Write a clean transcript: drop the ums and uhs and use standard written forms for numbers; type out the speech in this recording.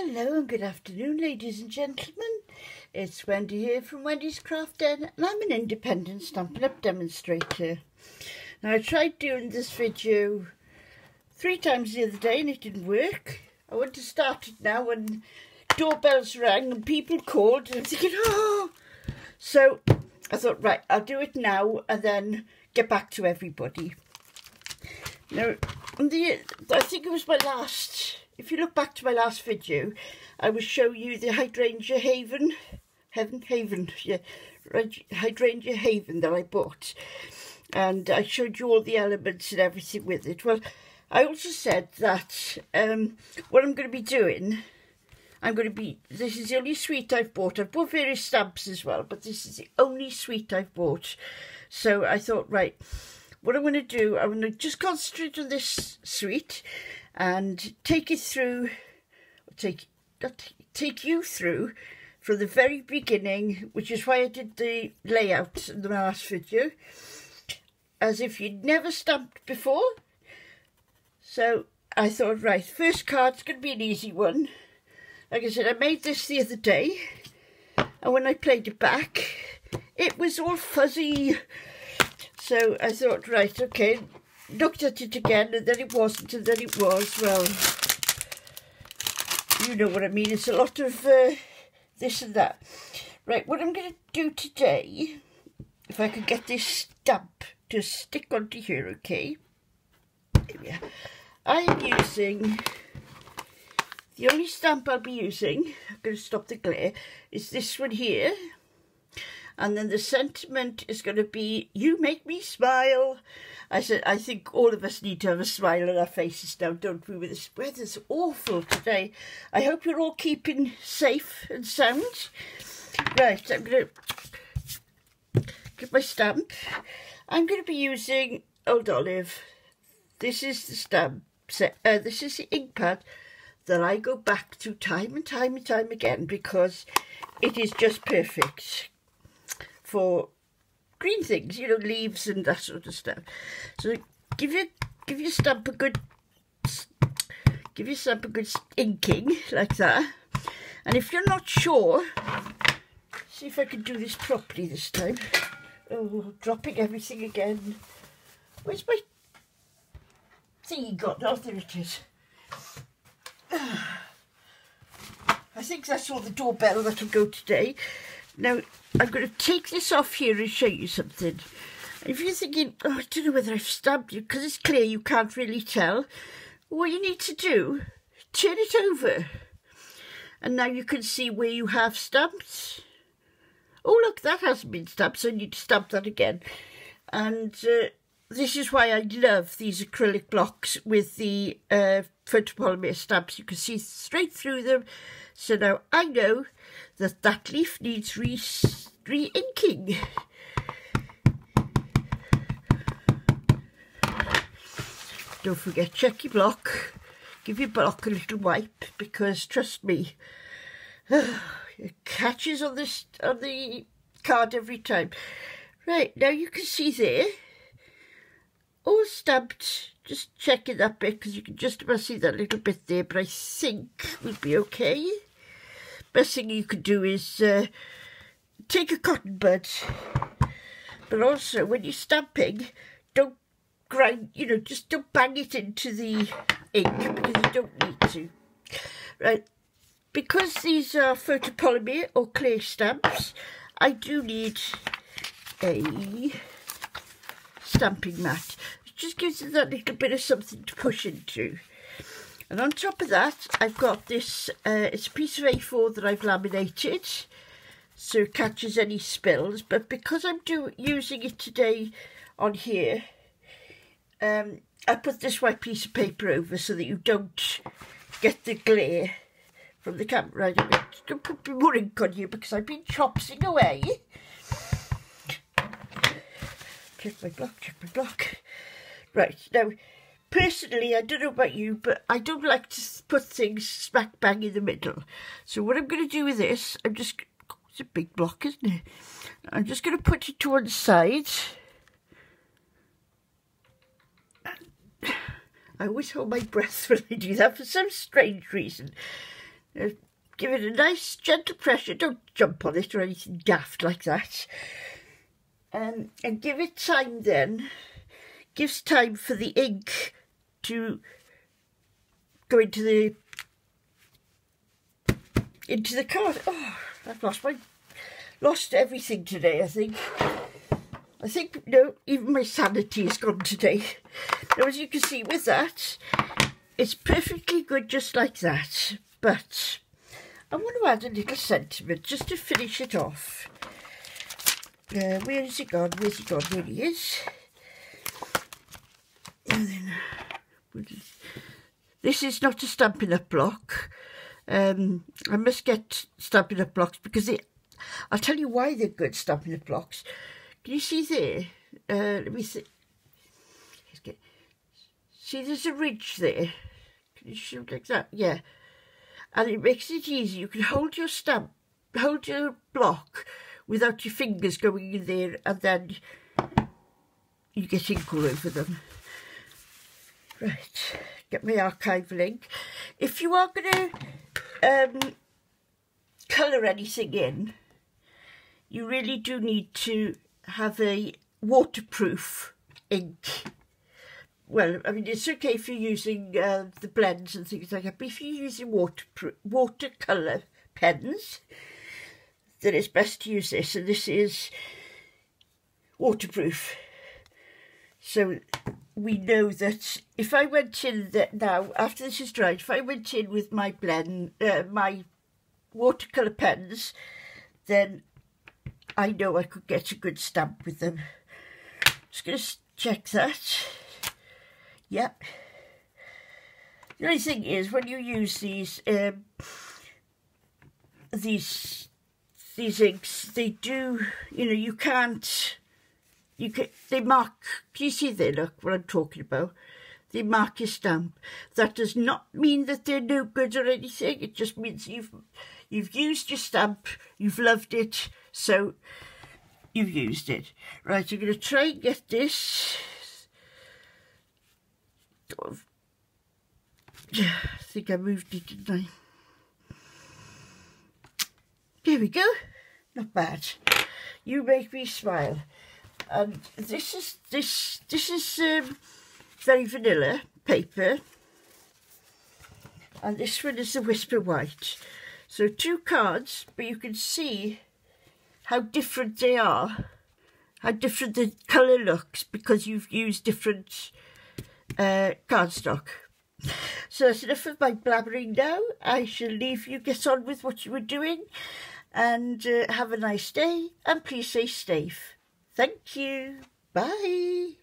Hello and good afternoon, ladies and gentlemen. It's Wendy here from Wendy's Craft Den, and I'm an independent Stampin' Up demonstrator. Now, I tried doing this video 3 times the other day and it didn't work. I want to start it now when doorbells rang and people called, and I'm thinking, oh! So I thought, right, I'll do it now and then get back to everybody. Now, I think it was my last... If you look back to my last video, I will show you the Hydranger Hydranger Haven that I bought. And I showed you all the elements and everything with it. Well, I also said that what I'm going to be doing, this is the only suite I've bought. I've bought various stamps as well, but this is the only suite I've bought. So I thought, right, what I'm going to do, I'm going to just concentrate on this suite and take you through from the very beginning, which is why I did the layout in the last video, as if you'd never stamped before. So I thought, right, first card's going to be an easy one. Like I said, I made this the other day, and when I played it back, it was all fuzzy. So I thought, right, okay, looked at it again, and then it wasn't, and then it was. Well, you know what I mean. It's a lot of this and that. Right, what I'm going to do today, if I could get this stamp to stick onto here, okay. Here we are. I am using, the only stamp I'll be using, I'm going to stop the glare, is this one here. And then the sentiment is going to be, you make me smile. I said, I think all of us need to have a smile on our faces now, don't we? With this weather's awful today. I hope you're all keeping safe and sound. Right, I'm going to get my stamp. I'm going to be using Old Olive. This is the stamp set. This is the ink pad that I go back to time and time and time again because it is just perfect for green things, you know, leaves and that sort of stuff. So give your stamp a good inking like that. And if you're not sure, see if I can do this properly this time. Oh, dropping everything again. Where's my thingy gone? Oh, there it is. I think that's all the doorbell that'll go today. Now, I'm going to take this off here and show you something. If you're thinking, oh, I don't know whether I've stamped you, because it's clear you can't really tell, what you need to do, turn it over. And now you can see where you have stamped. Oh, look, that hasn't been stamped, so I need to stamp that again. And this is why I love these acrylic blocks with the photopolymer stamps. You can see straight through them. So now I know that that leaf needs re-inking. Don't forget, check your block. Give your block a little wipe, because trust me, it catches on the card every time. Right, now you can see there, all stamped. Just checking that bit, because you can just about see that little bit there, but I think we'll be okay. Best thing you could do is take a cotton bud, but also when you're stamping, don't grind, you know, just don't bang it into the ink, because you don't need to. Right, because these are photopolymer or clay stamps, I do need a stamping mat. It just gives it that little bit of something to push into. And on top of that, I've got this, it's a piece of A4 that I've laminated, so it catches any spills. But because I'm using it today on here, I put this white piece of paper over so that you don't get the glare from the camera. I'm just going to put more ink on you because I've been chopsing away. Check my block. Right, now, personally, I don't know about you, but I don't like to put things smack bang in the middle. So what I'm going to do with this, it's a big block, isn't it? I'm just going to put it to one side. I always hold my breath when I do that for some strange reason. Give it a nice gentle pressure. Don't jump on it or anything daft like that. And give it time then. Gives time for the ink to go into the card. Oh, I've lost everything today, I think. No, even my sanity is gone today. Now, as you can see with that, it's perfectly good just like that. But I want to add a little sentiment just to finish it off. Where is he gone? Where's he gone? There he is. And then, this is not a Stampin' Up block. I must get Stampin' Up blocks because I'll tell you why they're good Stampin' Up blocks. Can you see there? Let me see. See, there's a ridge there. Can you shoot like that? Yeah. And it makes it easy. You can hold your block without your fingers going in there, and then you get ink all over them. Right, get my archive link. If you are going to colour anything in, you really do need to have a waterproof ink. Well, I mean, it's okay if you're using the blends and things like that, but if you're using watercolour pens, then it's best to use this, and this is waterproof. So we know that if I went in now, after this is dried, if I went in with my my watercolour pens, then I know I could get a good stamp with them. Just going to check that. Yep. The only thing is, when you use these inks, they do, you can't, they mark, can you see there, look what I'm talking about? They mark your stamp. That does not mean that they're no good or anything. It just means you've used your stamp, you've loved it, so you've used it. Right, I'm going to try and get this. I think I moved it, didn't I? There we go. Not bad. You make me smile. And this is very vanilla paper, and this one is the Whisper White. So 2 cards, but you can see how different they are, how different the colour looks because you've used different cardstock. So that's enough of my blabbering now. I shall leave you get on with what you were doing, and have a nice day, and please stay safe. Thank you. Bye.